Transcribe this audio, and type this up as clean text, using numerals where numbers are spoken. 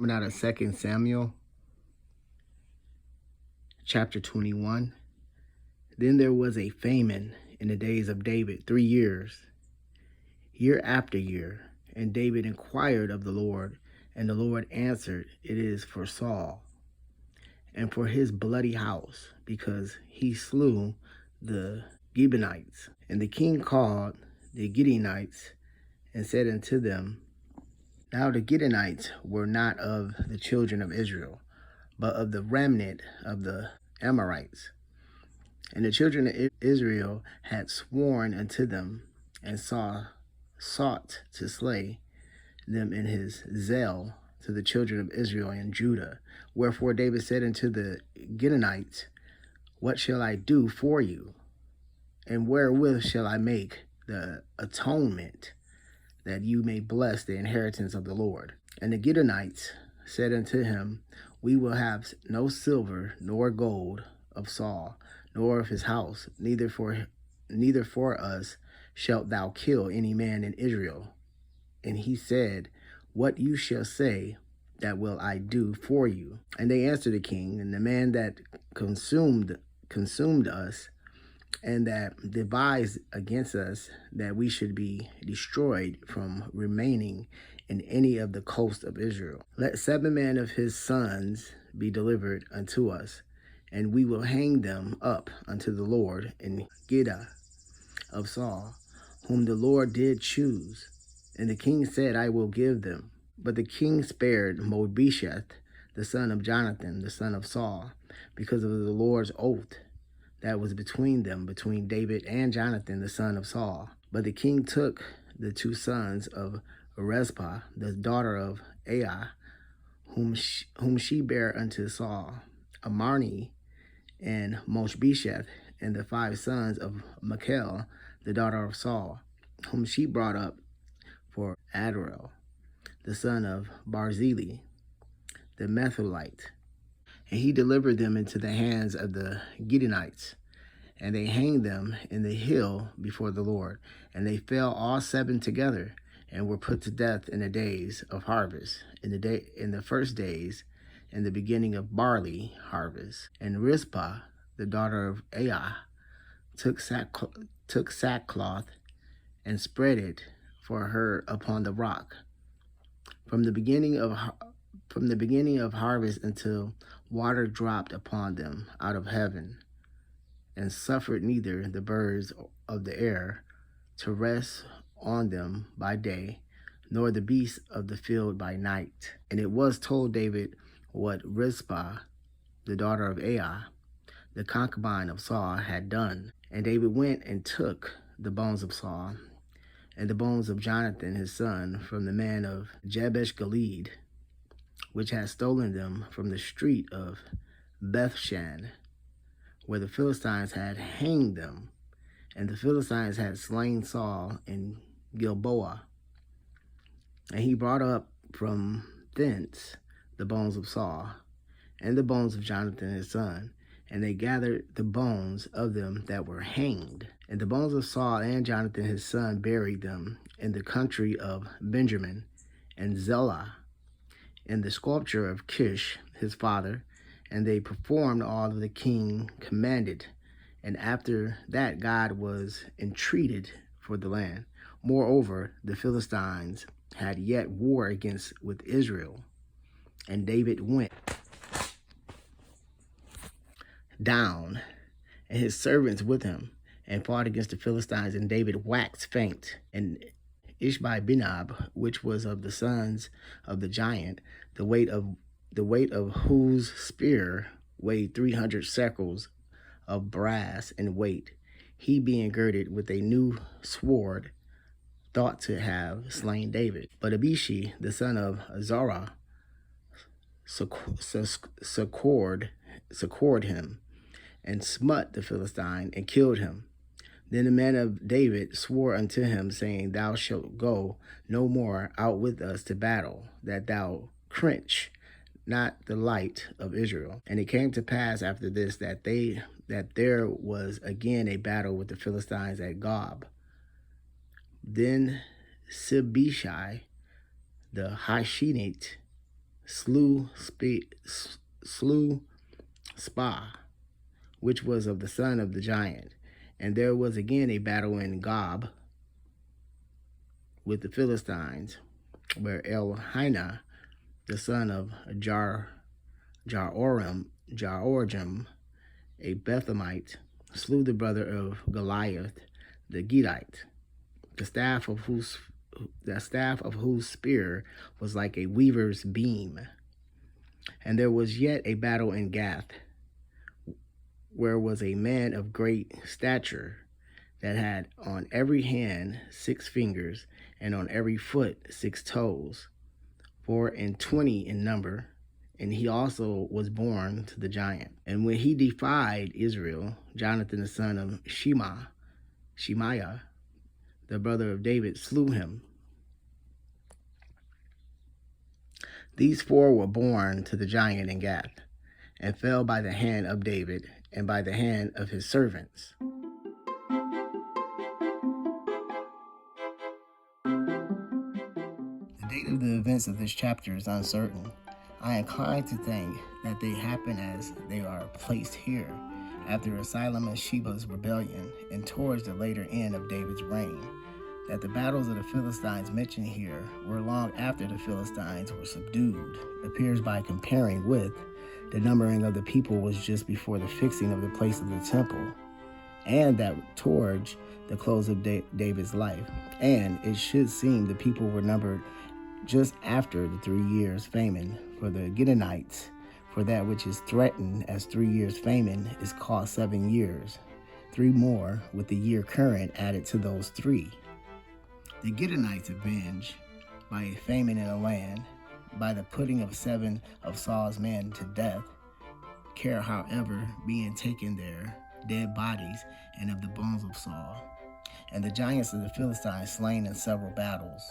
Coming out of 2 Samuel, chapter 21. Then there was a famine in the days of David 3 years, year after year. And David inquired of the Lord, and the Lord answered, It is for Saul, and for his bloody house, because he slew the Gibeonites. And the king called the Gittite and said unto them, Now the Gittite were not of the children of Israel, but of the remnant of the Amorites. And the children of Israel had sworn unto them, and sought to slay them in his zeal to the children of Israel and Judah. Wherefore David said unto the Gittite, What shall I do for you? And wherewith shall I make the atonement, that you may bless the inheritance of the Lord? And the Gittite said unto him, We will have no silver nor gold of Saul, nor of his house, neither for us shalt thou kill any man in Israel. And he said, What you shall say, that will I do for you. And they answered the king, And the man that consumed us, and that devised against us, that we should be destroyed from remaining in any of the coast of Israel. Let 7 men of his sons be delivered unto us, and we will hang them up unto the Lord in Gibeah of Saul, whom the Lord did choose. And the king said, I will give them. But the king spared Mephibosheth, the son of Jonathan, the son of Saul, because of the Lord's oath that was between them, between David and Jonathan, the son of Saul. But the king took the 2 sons of Rizpah, the daughter of Aiah, whom she bare unto Saul, Amarni and Mephibosheth, and the 5 sons of Michal, the daughter of Saul, whom she brought up for Adriel, the son of Barzillai, the Metholite. And he delivered them into the hands of the Gittite, and they hanged them in the hill before the Lord. And they fell all 7 together, and were put to death in the days of harvest, in the first days, in the beginning of barley harvest. And Rizpah, the daughter of Aiah, took sackcloth and spread it for her upon the rock, from the beginning of harvest until water dropped upon them out of heaven, and suffered neither the birds of the air to rest on them by day, nor the beasts of the field by night. And it was told David what Rizpah, the daughter of Aiah, the concubine of Saul, had done. And David went and took the bones of Saul and the bones of Jonathan his son from the man of Jabesh Gilead, which had stolen them from the street of Bethshan, where the Philistines had hanged them. And the Philistines had slain Saul in Gilboa. And he brought up from thence the bones of Saul and the bones of Jonathan his son, and they gathered the bones of them that were hanged. And the bones of Saul and Jonathan his son buried them in the country of Benjamin and Zelah, in the sculpture of Kish his father. And they performed all that the king commanded. And after that God was entreated for the land. Moreover, the Philistines had yet war with Israel. And David went down, and his servants with him, and fought against the Philistines. And David waxed faint. And Ishbi-Benob, which was of the sons of the giant, the weight of whose spear weighed 300 shekels of brass in weight, he being girded with a new sword, thought to have slain David. But Abishi, the son of Zerah, succored him, and smote the Philistine, and killed him. Then the man of David swore unto him, saying, Thou shalt go no more out with us to battle, that thou quench not the light of Israel. And it came to pass after this that there was again a battle with the Philistines at Gob. Then Sibbecai the Hushathite, slew Saph, which was of the son of the giant. And there was again a battle in Gob with the Philistines, where Elhanan, the son of Jehoram, a Bethlehemite, slew the brother of Goliath the Gittite, the staff of whose spear was like a weaver's beam. And there was yet a battle in Gath, where was a man of great stature, that had on every hand 6 fingers, and on every foot 6 toes, 24 in number. And he also was born to the giant. And when he defied Israel, Jonathan the son of Shemaiah, the brother of David, slew him. These 4 were born to the giant in Gath, and fell by the hand of David and by the hand of his servants. The date of the events of this chapter is uncertain. I incline to think that they happen as they are placed here, after Asylum and Sheba's rebellion, and towards the later end of David's reign. That the battles of the Philistines mentioned here were long after the Philistines were subdued appears by comparing with the numbering of the people was just before the fixing of the place of the temple, and that towards the close of David's life. And it should seem the people were numbered just after the 3 years famine for the Gittite, for that which is threatened as 3 years famine is called 7 years, 3 more with the year current added to those 3. The Gittite avenged by a famine in the land, by the putting of 7 of Saul's men to death, care however being taken their dead bodies and of the bones of Saul, and the giants of the Philistines slain in several battles.